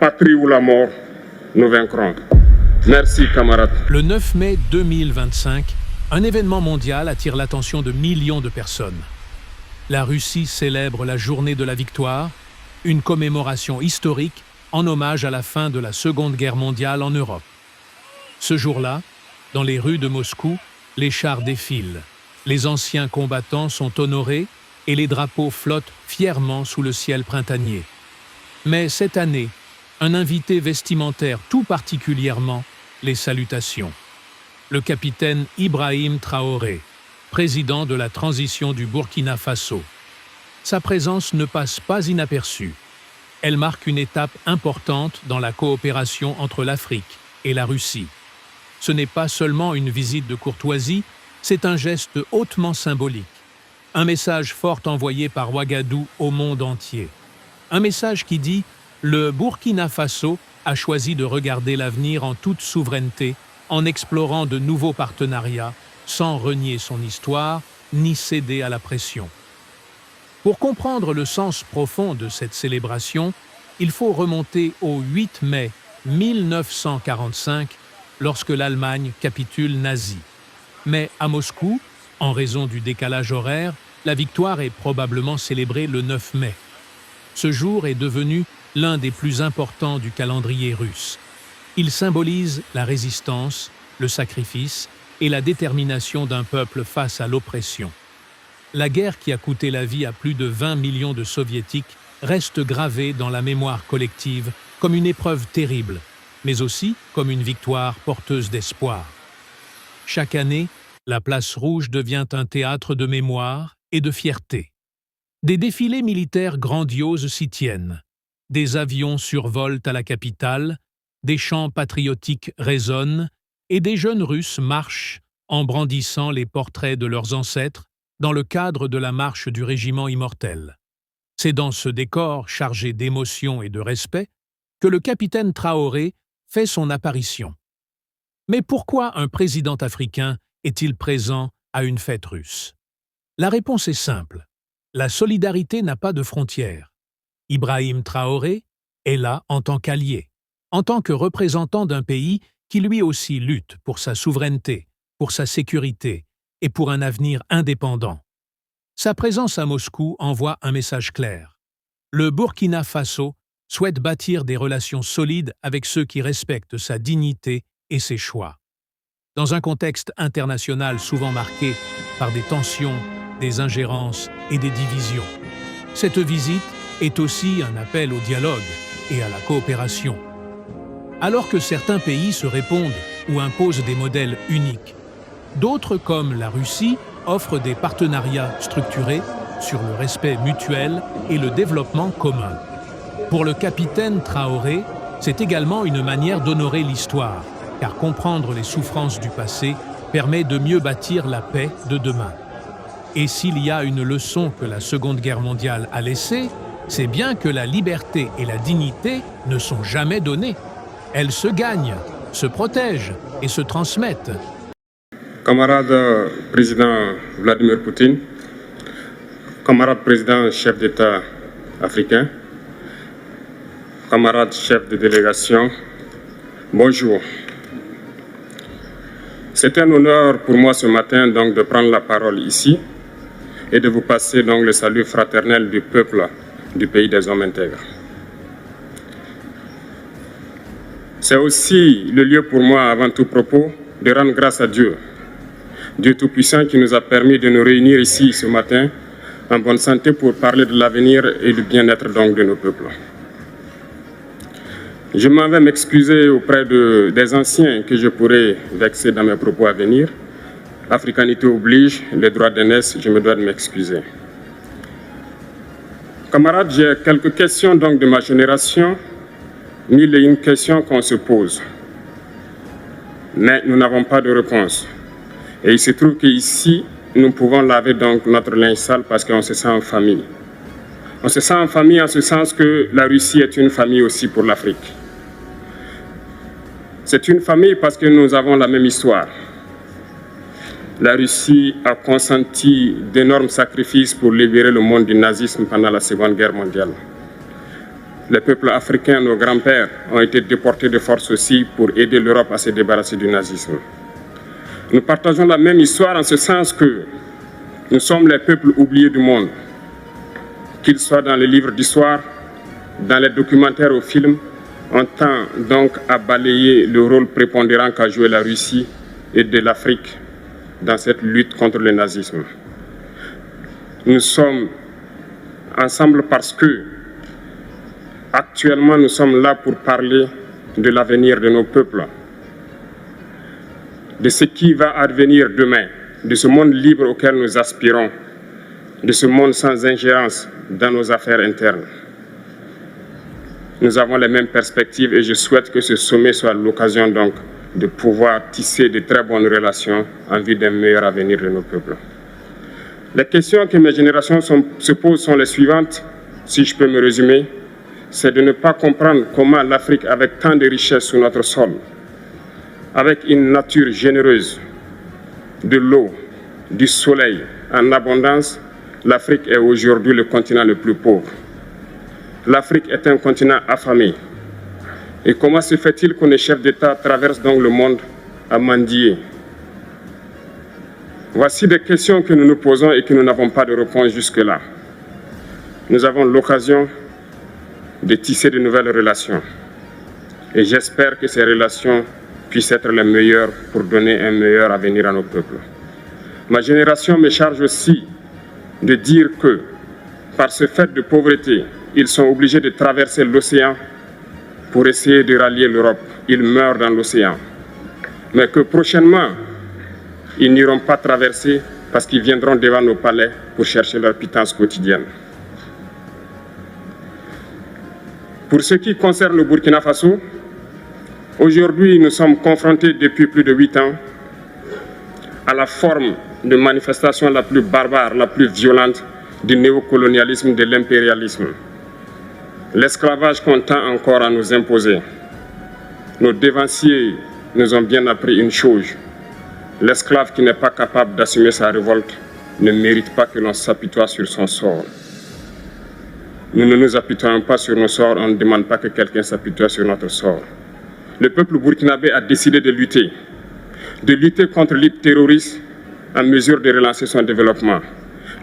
patrie ou la mort, nous vaincrons. Merci, camarades. Le 9 mai 2025, un événement mondial attire l'attention de millions de personnes. La Russie célèbre la journée de la victoire, une commémoration historique en hommage à la fin de la Seconde Guerre mondiale en Europe. Ce jour-là, dans les rues de Moscou, les chars défilent, les anciens combattants sont honorés et les drapeaux flottent fièrement sous le ciel printanier. Mais cette année, un invité vestimentaire tout particulièrement les salutations. Le capitaine Ibrahim Traoré, président de la transition du Burkina Faso. Sa présence ne passe pas inaperçue. Elle marque une étape importante dans la coopération entre l'Afrique et la Russie. Ce n'est pas seulement une visite de courtoisie, c'est un geste hautement symbolique. Un message fort envoyé par Ouagadougou au monde entier. Un message qui dit « Le Burkina Faso a choisi de regarder l'avenir en toute souveraineté, en explorant de nouveaux partenariats, sans renier son histoire, ni céder à la pression. » Pour comprendre le sens profond de cette célébration, il faut remonter au 8 mai 1945, lorsque l'Allemagne capitule nazie. Mais à Moscou, en raison du décalage horaire, la victoire est probablement célébrée le 9 mai. Ce jour est devenu l'un des plus importants du calendrier russe. Il symbolise la résistance, le sacrifice et la détermination d'un peuple face à l'oppression. La guerre qui a coûté la vie à plus de 20 millions de Soviétiques reste gravée dans la mémoire collective comme une épreuve terrible, mais aussi comme une victoire porteuse d'espoir. Chaque année, la place rouge devient un théâtre de mémoire et de fierté. Des défilés militaires grandioses s'y tiennent. Des avions survolent à la capitale, des chants patriotiques résonnent et des jeunes Russes marchent en brandissant les portraits de leurs ancêtres dans le cadre de la marche du régiment immortel. C'est dans ce décor chargé d'émotion et de respect que le capitaine Traoré fait son apparition. Mais pourquoi un président africain est-il présent à une fête russe? La réponse est simple. La solidarité n'a pas de frontières. Ibrahim Traoré est là en tant qu'allié, en tant que représentant d'un pays qui lui aussi lutte pour sa souveraineté, pour sa sécurité et pour un avenir indépendant. Sa présence à Moscou envoie un message clair. Le Burkina Faso souhaite bâtir des relations solides avec ceux qui respectent sa dignité et ses choix. Dans un contexte international souvent marqué par des tensions, des ingérences et des divisions, cette visite est aussi un appel au dialogue et à la coopération. Alors que certains pays se répondent ou imposent des modèles uniques, d'autres, comme la Russie, offrent des partenariats structurés sur le respect mutuel et le développement commun. Pour le capitaine Traoré, c'est également une manière d'honorer l'histoire, car comprendre les souffrances du passé permet de mieux bâtir la paix de demain. Et s'il y a une leçon que la Seconde Guerre mondiale a laissée, c'est bien que la liberté et la dignité ne sont jamais données. Elles se gagnent, se protègent et se transmettent. Camarade président Vladimir Poutine, camarade président chef d'État africain, camarade chef de délégation, bonjour. C'est un honneur pour moi ce matin donc de prendre la parole ici et de vous passer donc le salut fraternel du peuple du pays des hommes intègres. C'est aussi le lieu pour moi, avant tout propos, de rendre grâce à Dieu, Dieu Tout-Puissant qui nous a permis de nous réunir ici ce matin en bonne santé pour parler de l'avenir et du bien-être donc de nos peuples. Je m'en vais m'excuser auprès des anciens que je pourrais vexer dans mes propos à venir. Africanité oblige, les droits d'aînesse, je me dois de m'excuser. Camarades, j'ai quelques questions donc de ma génération, mille et une questions qu'on se pose. Mais nous n'avons pas de réponse. Et il se trouve qu'ici, nous pouvons laver donc notre linge sale parce qu'on se sent en famille. On se sent en famille en ce sens que la Russie est une famille aussi pour l'Afrique. C'est une famille parce que nous avons la même histoire. La Russie a consenti d'énormes sacrifices pour libérer le monde du nazisme pendant la Seconde Guerre mondiale. Les peuples africains, nos grands-pères, ont été déportés de force aussi pour aider l'Europe à se débarrasser du nazisme. Nous partageons la même histoire en ce sens que nous sommes les peuples oubliés du monde, qu'ils soient dans les livres d'histoire, dans les documentaires ou films. On tend donc à balayer le rôle prépondérant qu'a joué la Russie et de l'Afrique dans cette lutte contre le nazisme. Nous sommes ensemble parce que actuellement nous sommes là pour parler de l'avenir de nos peuples, de ce qui va advenir demain, de ce monde libre auquel nous aspirons, de ce monde sans ingérence dans nos affaires internes. Nous avons les mêmes perspectives et je souhaite que ce sommet soit l'occasion donc de pouvoir tisser de très bonnes relations en vue d'un meilleur avenir de nos peuples. Les questions que mes générations se posent sont les suivantes, si je peux me résumer. C'est de ne pas comprendre comment l'Afrique, avec tant de richesses sous notre sol, avec une nature généreuse, de l'eau, du soleil en abondance, l'Afrique est aujourd'hui le continent le plus pauvre. L'Afrique est un continent affamé. Et comment se fait-il que les chefs d'État traversent donc le monde à mendier? Voici des questions que nous nous posons et que nous n'avons pas de réponse jusque-là. Nous avons l'occasion de tisser de nouvelles relations. Et j'espère que ces relations puissent être les meilleures pour donner un meilleur avenir à nos peuples. Ma génération me charge aussi de dire que, par ce fait de pauvreté, ils sont obligés de traverser l'océan pour essayer de rallier l'Europe. Ils meurent dans l'océan. Mais que prochainement, ils n'iront pas traverser parce qu'ils viendront devant nos palais pour chercher leur pitance quotidienne. Pour ce qui concerne le Burkina Faso, aujourd'hui, nous sommes confrontés depuis plus de 8 ans à la forme de manifestation la plus barbare, la plus violente du néocolonialisme, de l'impérialisme. L'esclavage qu'on tend encore à nous imposer. Nos dévanciers nous ont bien appris une chose. L'esclave qui n'est pas capable d'assumer sa révolte ne mérite pas que l'on s'apitoie sur son sort. Nous ne nous apitoyons pas sur nos sorts, on ne demande pas que quelqu'un s'apitoie sur notre sort. Le peuple burkinabé a décidé de lutter contre l'île terroriste en mesure de relancer son développement.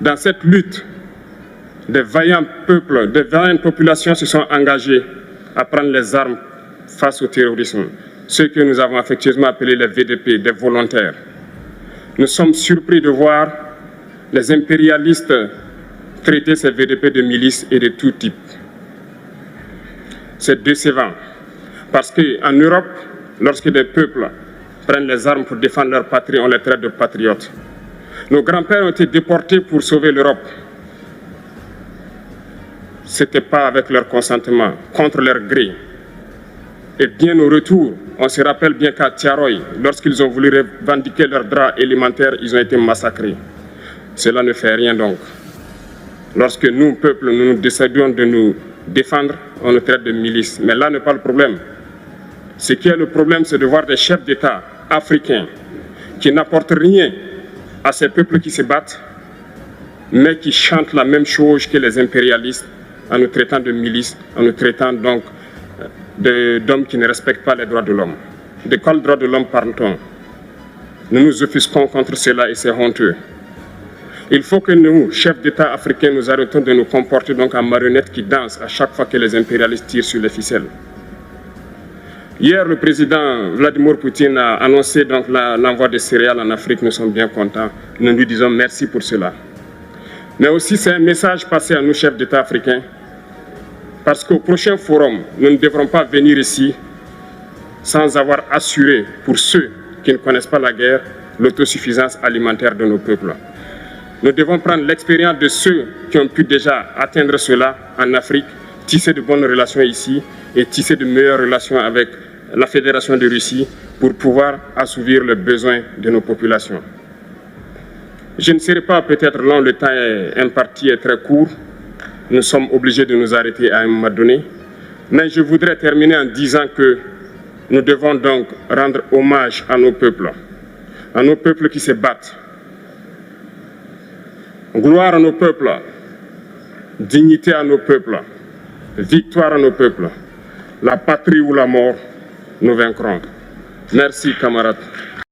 Dans cette lutte, des vaillants peuples, des vaillantes populations se sont engagées à prendre les armes face au terrorisme, ceux que nous avons affectueusement appelés les VDP, des volontaires. Nous sommes surpris de voir les impérialistes traiter ces VDP de milices et de tout type. C'est décevant, parce qu'en Europe, lorsque des peuples prennent les armes pour défendre leur patrie, on les traite de patriotes. Nos grands-pères ont été déportés pour sauver l'Europe. Ce n'était pas avec leur consentement, contre leur gré. Et bien au retour, on se rappelle bien qu'à Tiaroy, lorsqu'ils ont voulu revendiquer leurs droits élémentaires, ils ont été massacrés. Cela ne fait rien donc. Lorsque nous, peuple, nous décidons de nous défendre, on nous traite de milices. Mais là n'est pas le problème. Ce qui est le problème, c'est de voir des chefs d'État africains qui n'apportent rien à ces peuples qui se battent, mais qui chantent la même chose que les impérialistes en nous traitant de milices, en nous traitant donc d'hommes qui ne respectent pas les droits de l'homme. De quels droits de l'homme parle-t-on? Nous nous offusquons contre cela et c'est honteux. Il faut que nous, chefs d'État africains, nous arrêtons de nous comporter donc en marionnettes qui dansent à chaque fois que les impérialistes tirent sur les ficelles. Hier, le président Vladimir Poutine a annoncé donc l'envoi de céréales en Afrique. Nous sommes bien contents. Nous lui disons merci pour cela. Mais aussi, c'est un message passé à nous, chefs d'État africains, parce qu'au prochain forum, nous ne devrons pas venir ici sans avoir assuré, pour ceux qui ne connaissent pas la guerre, l'autosuffisance alimentaire de nos peuples. Nous devons prendre l'expérience de ceux qui ont pu déjà atteindre cela en Afrique, tisser de bonnes relations ici et tisser de meilleures relations avec la Fédération de Russie pour pouvoir assouvir les besoins de nos populations. Je ne serai pas peut-être long, le temps imparti est très court. Nous sommes obligés de nous arrêter à un moment donné. Mais je voudrais terminer en disant que nous devons donc rendre hommage à nos peuples qui se battent. Gloire à nos peuples, dignité à nos peuples. Victoire à nos peuples. La patrie ou la mort, nous vaincrons. Merci, camarades.